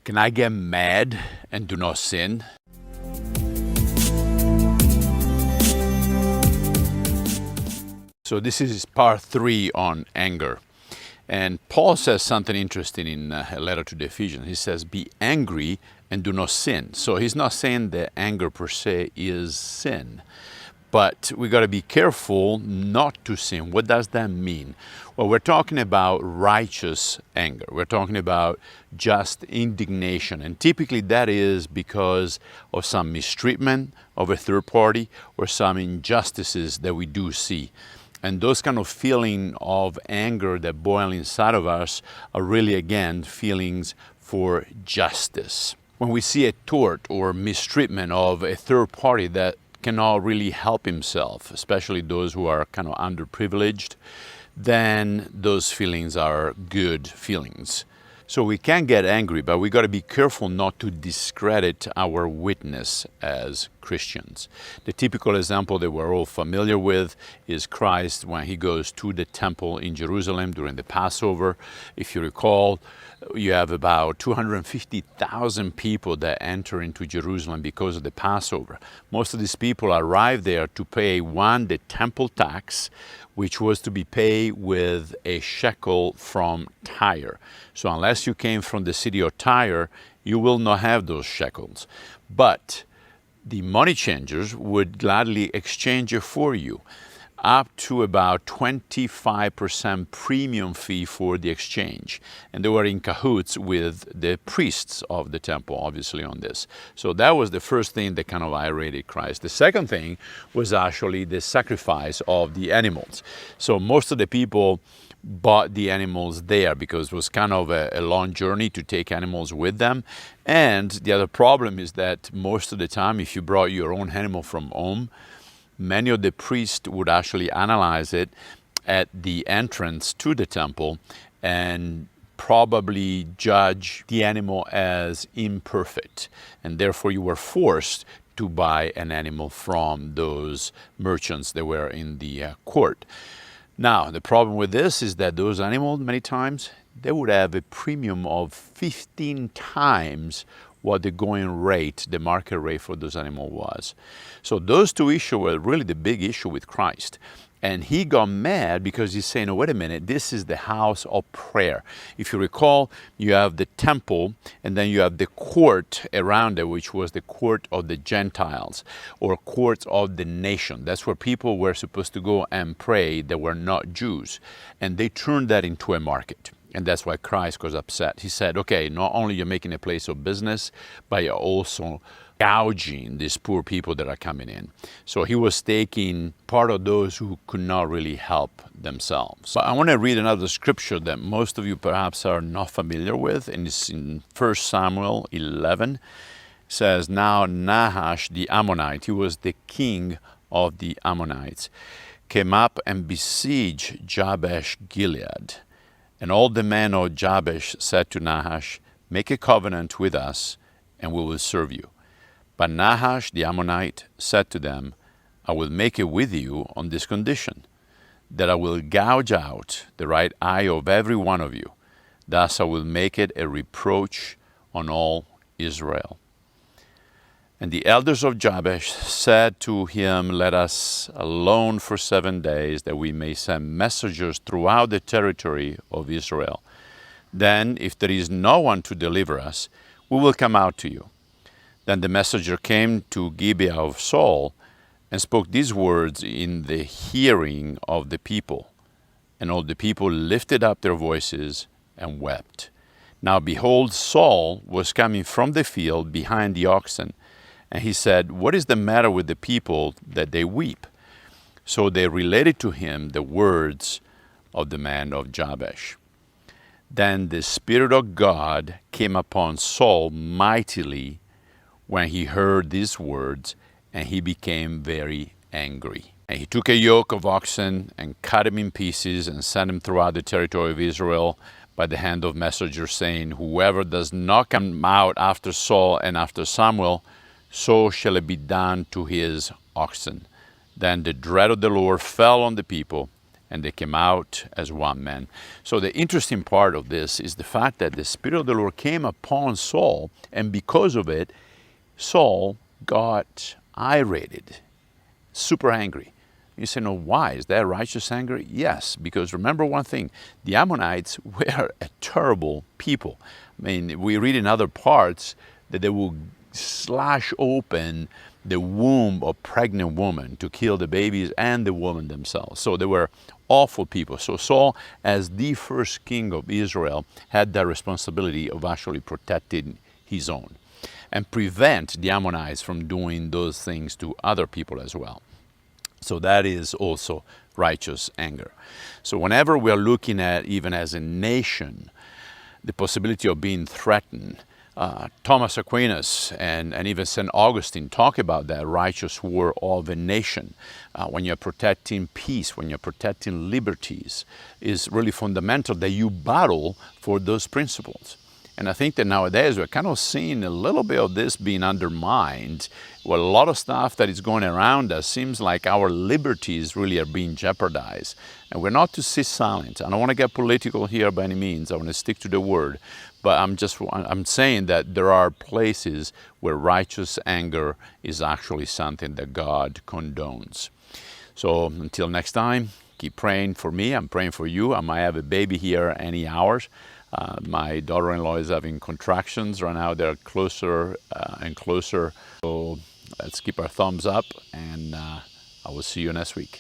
Can I get mad and do not sin? So this is part 3 on anger. And Paul says something interesting in a letter to the Ephesians. He says, be angry and do not sin. So he's not saying that anger per se is sin. But we got to be careful not to sin. What does that mean? Well, we're talking about righteous anger. We're talking about just indignation. And typically that is because of some mistreatment of a third party or some injustices that we do see. And those kind of feeling of anger that boil inside of us are really, again, feelings for justice. When we see a tort or mistreatment of a third party that cannot really help himself, especially those who are kind of underprivileged, then those feelings are good feelings. So we can get angry, but we got to be careful not to discredit our witness as Christians. The typical example that we're all familiar with is Christ when he goes to the temple in Jerusalem during the Passover. If you recall, you have about 250,000 people that enter into Jerusalem because of the Passover. Most of these people arrive there to pay, one, the temple tax, which was to be paid with a shekel from Tyre. So unless you came from the city of Tyre, you will not have those shekels. But the money changers would gladly exchange it for you, up to about 25% premium fee for the exchange. And they were in cahoots with the priests of the temple, obviously, on this. So that was the first thing that kind of irritated Christ. The second thing was actually the sacrifice of the animals. So most of the people bought the animals there because it was kind of a long journey to take animals with them. And the other problem is that most of the time, if you brought your own animal from home, many of the priests would actually analyze it at the entrance to the temple and probably judge the animal as imperfect. And therefore you were forced to buy an animal from those merchants that were in the court. Now, the problem with this is that those animals, many times, they would have a premium of 15 times what the going rate, the market rate for those animals was. So those two issues were really the big issue with Christ. And he got mad because he's saying, oh, wait a minute, this is the house of prayer. If you recall, you have the temple and then you have the court around it, which was the court of the Gentiles or court of the nation. That's where people were supposed to go and pray that were not Jews. And they turned that into a market. And that's why Christ was upset. He said, okay, not only you're making a place of business, but you're also gouging these poor people that are coming in. So he was taking part of those who could not really help themselves. But I want to read another scripture that most of you perhaps are not familiar with, and it's in 1 Samuel 11. It says, now Nahash the Ammonite, he was the king of the Ammonites, came up and besieged Jabesh Gilead. And all the men of Jabesh said to Nahash, make a covenant with us, and we will serve you. But Nahash the Ammonite said to them, I will make it with you on this condition, that I will gouge out the right eye of every one of you. Thus I will make it a reproach on all Israel. And the elders of Jabesh said to him, let us alone for 7 days, that we may send messengers throughout the territory of Israel. Then, if there is no one to deliver us, we will come out to you. Then the messenger came to Gibeah of Saul and spoke these words in the hearing of the people. And all the people lifted up their voices and wept. Now behold, Saul was coming from the field behind the oxen. And he said, what is the matter with the people that they weep? So they related to him the words of the man of Jabesh. Then the Spirit of God came upon Saul mightily when he heard these words, and he became very angry. And he took a yoke of oxen and cut him in pieces and sent him throughout the territory of Israel by the hand of messengers, saying, whoever does not come out after Saul and after Samuel, so shall it be done to his oxen. Then the dread of the Lord fell on the people, and they came out as one man. So the interesting part of this is the fact that the Spirit of the Lord came upon Saul, and because of it, Saul got irate, super angry. You say, no, why? Is that righteous anger? Yes, because remember one thing, the Ammonites were a terrible people. I mean, we read in other parts that they will slash open the womb of pregnant women to kill the babies and the women themselves. So they were awful people. So Saul, as the first king of Israel, had that responsibility of actually protecting his own and prevent the Ammonites from doing those things to other people as well. So that is also righteous anger. So whenever we are looking at, even as a nation, the possibility of being threatened, Thomas Aquinas and even St. Augustine talk about that righteous war of a nation. When you're protecting peace, when you're protecting liberties, is really fundamental that you battle for those principles. And I think that nowadays we're kind of seeing a little bit of this being undermined. Well, a lot of stuff that is going around us seems like our liberties really are being jeopardized. And we're not to sit silent. I don't want to get political here by any means. I want to stick to the word. But I'm saying that there are places where righteous anger is actually something that God condones. So until next time, keep praying for me. I'm praying for you. I might have a baby here any hours. My daughter-in-law is having contractions right now. They're closer and closer. So let's keep our thumbs up, and I will see you next week.